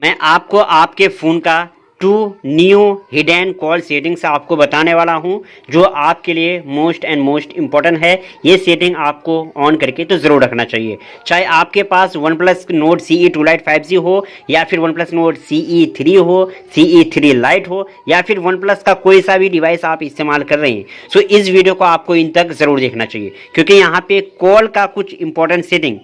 मैं आपको आपके फ़ोन का two new hidden call settings आपको बताने वाला हूं, जो आपके लिए मोस्ट एंड मोस्ट इम्पॉर्टेंट है। ये सेटिंग आपको ऑन करके तो ज़रूर रखना चाहिए, चाहे आपके पास OnePlus Nord CE 2 Lite 5G हो, या फिर वन प्लस नोट CE 3 हो, CE 3 Lite हो, या फिर वन प्लस का कोई सा भी डिवाइस आप इस्तेमाल कर रहे हैं। सो इस वीडियो को आपको इन तक ज़रूर देखना चाहिए, क्योंकि यहाँ पे कॉल का कुछ इंपॉर्टेंट सेटिंग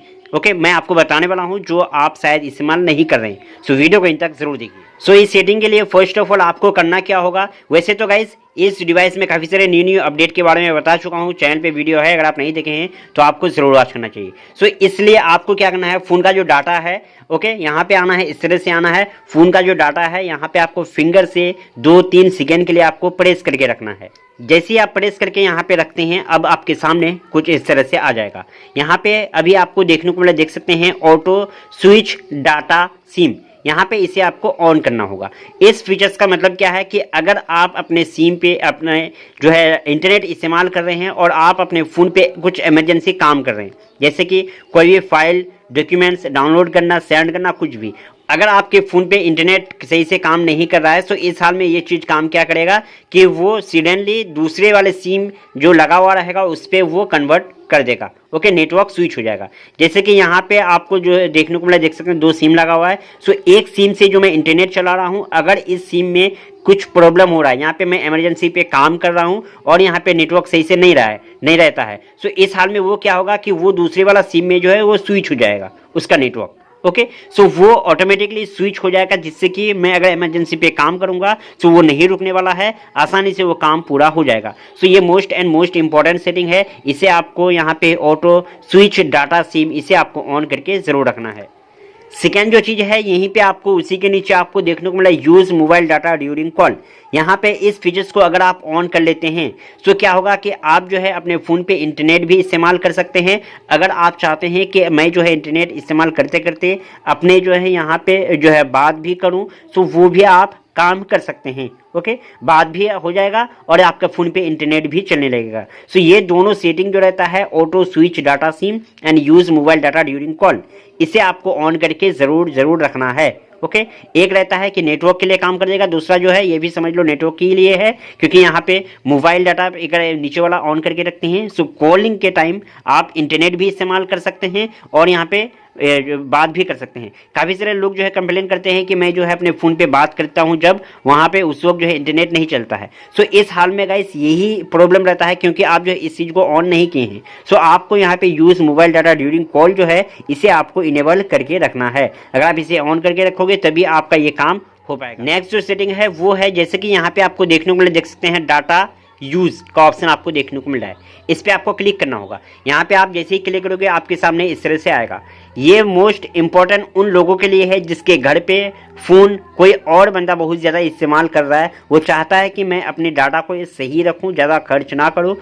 मैं आपको बताने वाला हूं, जो आप शायद इस्तेमाल नहीं कर रहे हैं। सो वीडियो को इन तक जरूर देखिए। इस सेटिंग के लिए फर्स्ट ऑफ ऑल आपको करना क्या होगा, वैसे तो गाइस इस डिवाइस में काफ़ी सारे न्यू अपडेट के बारे में बता चुका हूं, चैनल पे वीडियो है, अगर आप नहीं देखे हैं तो आपको जरूर वॉच करना चाहिए। इसलिए आपको क्या करना है, फ़ोन का जो डाटा है यहाँ पे आना है, इस तरह से आना है। फ़ोन का जो डाटा है यहाँ पे आपको फिंगर से 2-3 सेकेंड के लिए आपको प्रेस करके रखना है। जैसे ही आप प्रेस करके यहाँ पे रखते हैं, अब आपके सामने कुछ इस तरह से आ जाएगा। यहाँ पे अभी आपको देखने को मिला, देख सकते हैं ऑटो स्विच डाटा सिम, यहाँ पे इसे आपको ऑन करना होगा। इस फीचर्स का मतलब क्या है कि अगर आप अपने सिम पे अपने जो है इंटरनेट इस्तेमाल कर रहे हैं और आप अपने फ़ोन पे कुछ इमरजेंसी काम कर रहे हैं, जैसे कि कोई भी फाइल डॉक्यूमेंट्स डाउनलोड करना, सेंड करना, कुछ भी, अगर आपके फ़ोन पे इंटरनेट सही से काम नहीं कर रहा है, तो इस हाल में ये चीज़ काम क्या करेगा कि वो सडनली दूसरे वाले सिम जो लगा हुआ रहेगा उस पर वो कन्वर्ट कर देगा। नेटवर्क स्विच हो जाएगा। जैसे कि यहाँ पे आपको जो देखने को मिला, देख सकते हैं 2 सिम लगा हुआ है। एक सिम से जो मैं इंटरनेट चला रहा हूँ, अगर इस सिम में कुछ प्रॉब्लम हो रहा है, यहाँ पे मैं इमरजेंसी पे काम कर रहा हूँ और यहाँ पे नेटवर्क सही से नहीं रहता है, इस हाल में वो क्या होगा कि वो दूसरे वाला सिम में जो है वो स्विच हो जाएगा उसका नेटवर्क। वो ऑटोमेटिकली स्विच हो जाएगा, जिससे कि मैं अगर इमरजेंसी पे काम करूंगा तो वो नहीं रुकने वाला है, आसानी से वो काम पूरा हो जाएगा। ये most and most important setting है। इसे आपको यहाँ पे ऑटो स्विच डाटा सिम, इसे आपको ऑन करके ज़रूर रखना है। सेकेंड जो चीज़ है, यहीं पे आपको उसी के नीचे आपको देखने को मिला use mobile data during call. यहाँ पे इस फीचर्स को अगर आप ऑन कर लेते हैं तो क्या होगा कि आप जो है अपने फ़ोन पे इंटरनेट भी इस्तेमाल कर सकते हैं। अगर आप चाहते हैं कि मैं जो है इंटरनेट इस्तेमाल करते करते अपने जो है यहाँ पे जो है बात भी करूँ, तो वो भी आप काम कर सकते हैं। बात भी हो जाएगा और आपका फ़ोन पे इंटरनेट भी चलने लगेगा। ये दोनों सेटिंग जो रहता है, auto switch data SIM and use mobile data during call, इसे आपको ऑन करके ज़रूर रखना है। एक रहता है कि नेटवर्क के लिए काम कर देगा, दूसरा जो है ये भी समझ लो नेटवर्क के लिए है, क्योंकि यहाँ पे मोबाइल डाटा एक नीचे वाला ऑन करके रखते हैं। कॉलिंग के टाइम आप इंटरनेट भी इस्तेमाल कर सकते हैं और यहाँ पे बात भी कर सकते हैं। काफ़ी सारे लोग जो है कंप्लेन करते हैं कि मैं जो है अपने फ़ोन पे बात करता हूं, जब वहां पे उस वक्त जो है इंटरनेट नहीं चलता है। इस हाल में गाइस यही प्रॉब्लम रहता है, क्योंकि आप जो है इस चीज़ को ऑन नहीं किए हैं। आपको यहाँ पे use mobile data during call जो है इसे आपको इनेबल करके रखना है। अगर आप इसे ऑन करके रखोगे तभी आपका ये काम हो पाएगा। नेक्स्ट जो सेटिंग है वो है, जैसे कि यहाँ पे आपको देखने को मिले, देख सकते हैं डाटा यूज़ का ऑप्शन आपको देखने को मिल रहा है। इस पर आपको क्लिक करना होगा। यहाँ पे आप जैसे ही क्लिक करोगे आपके सामने इस तरह से आएगा। ये मोस्ट इम्पॉर्टेंट उन लोगों के लिए है जिसके घर पे फ़ोन कोई और बंदा बहुत ज़्यादा इस्तेमाल कर रहा है, वो चाहता है कि मैं अपने डाटा को सही रखूं, ज़्यादा खर्च ना करूं।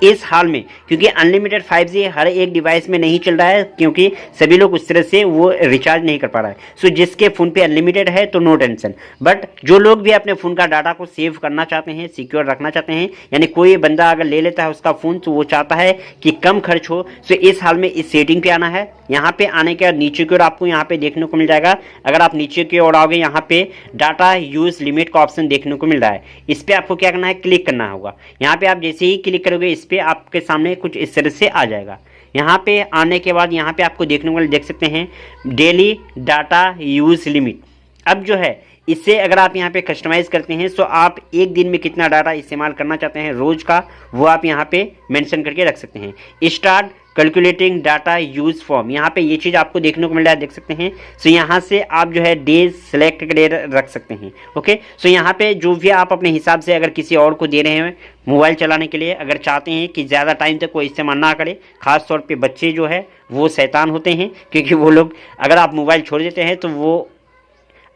इस हाल में क्योंकि अनलिमिटेड 5G हर एक डिवाइस में नहीं चल रहा है, क्योंकि सभी लोग उस तरह से वो रिचार्ज नहीं कर पा रहा है। जिसके फ़ोन पे अनलिमिटेड है तो नो टेंशन, बट जो लोग भी अपने फ़ोन का डाटा को सेव करना चाहते हैं, सिक्योर रखना चाहते हैं, यानी कोई बंदा अगर ले लेता है उसका फ़ोन तो वो चाहता है कि कम खर्च हो, इस हाल में इस सेटिंग पे आना है। यहाँ पे आने के बाद नीचे की ओर आपको यहाँ पे देखने को मिल जाएगा। अगर आप नीचे की ओर आओगे, यहाँ पे डाटा यूज लिमिट का ऑप्शन देखने को मिल रहा है। इस पे आपको क्या करना है, क्लिक करना होगा। यहाँ पे आप जैसे ही क्लिक करोगे इस पे आपके सामने कुछ इस तरह से आ जाएगा। यहाँ पे आने के बाद यहाँ पे आपको देखने को देख सकते हैं डेली डाटा यूज लिमिट। अब जो है इससे अगर आप यहाँ पे कस्टमाइज़ करते हैं, तो आप एक दिन में कितना डाटा इस्तेमाल करना चाहते हैं रोज़ का, वो आप यहाँ पे मेंशन करके रख सकते हैं। Start calculating data use form, यहाँ पे ये चीज़ आपको देखने को मिल रहा है, देख सकते हैं। यहाँ से आप जो है डेज सेलेक्ट करके रख सकते हैं। यहाँ पे जो भी आप अपने हिसाब से अगर किसी और को दे रहे हैं मोबाइल चलाने के लिए, अगर चाहते हैं कि ज़्यादा टाइम तक कोई इस्तेमाल ना करे, खास तौर पे बच्चे जो है वो शैतान होते हैं, क्योंकि वो लोग अगर आप मोबाइल छोड़ देते हैं तो वो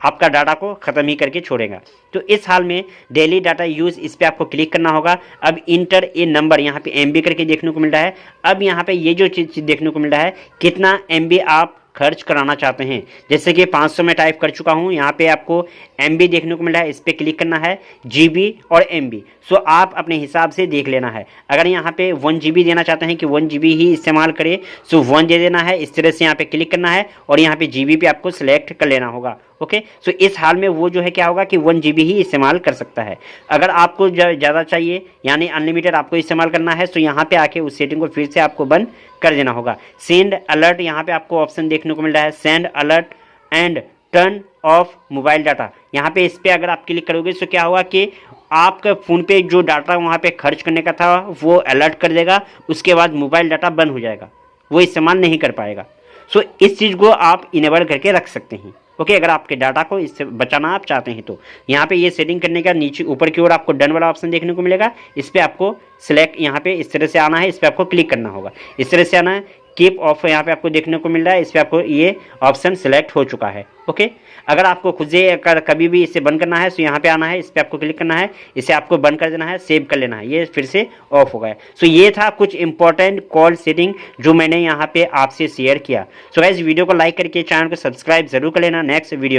आपका डाटा को ख़त्म ही करके छोड़ेगा। इस हाल में डेली डाटा यूज़, इस पर आपको क्लिक करना होगा। अब इंटर ए नंबर, यहाँ पे MB करके देखने को मिल रहा है। अब यहाँ पे ये जो चीज़ देखने को मिल रहा है, कितना MB आप खर्च कराना चाहते हैं। जैसे कि 500 में टाइप कर चुका हूँ, यहाँ पे आपको MB देखने को मिल रहा है, इस पर क्लिक करना है, GB और MB। आप अपने हिसाब से देख लेना है। अगर यहाँ पे 1 GB देना चाहते हैं कि 1 GB ही इस्तेमाल करें, 1 दे देना है। इस तरह से यहाँ पे क्लिक करना है और यहाँ पे GB पे आपको सिलेक्ट कर लेना होगा। ओके। सो इस हाल में वो जो है क्या होगा कि 1 GB ही इस्तेमाल कर सकता है। अगर आपको ज़्यादा चाहिए यानी अनलिमिटेड आपको इस्तेमाल करना है तो यहाँ पे आके उस सेटिंग को फिर से आपको बंद कर देना होगा। सेंड अलर्ट यहाँ पे आपको ऑप्शन देखने को मिल रहा है, send alert and turn off mobile data. यहाँ पे इस पर अगर आप क्लिक करोगे तो क्या होगा कि आपका फ़ोन पे जो डाटा वहाँ पे खर्च करने का था वो अलर्ट कर देगा, उसके बाद मोबाइल डाटा बंद हो जाएगा, वो इस्तेमाल नहीं कर पाएगा। सो इस चीज़ को आप इनेबल करके रख सकते हैं। ओके, अगर आपके डाटा को इससे बचाना आप चाहते हैं तो यहाँ पे ये सेटिंग करने का नीचे ऊपर की ओर आपको डन वाला ऑप्शन देखने को मिलेगा। इस पर आपको सिलेक्ट यहाँ पे इस तरह से आना है, इस पर आपको क्लिक करना होगा, इस तरह से आना है। कीप ऑफ यहाँ पे आपको देखने को मिल रहा है, इस पर आपको ये ऑप्शन सिलेक्ट हो चुका है। ओके, अगर आपको खुद से कभी भी इसे बंद करना है तो यहाँ पे आना है, इस पर आपको क्लिक करना है, इसे आपको बंद कर देना है, सेव कर लेना है, ये फिर से ऑफ हो गया। सो ये था कुछ इंपॉर्टेंट कॉल सेटिंग जो मैंने यहाँ पे आपसे शेयर किया। सो गाइस वीडियो को लाइक करके चैनल को सब्सक्राइब जरूर कर लेना। Next video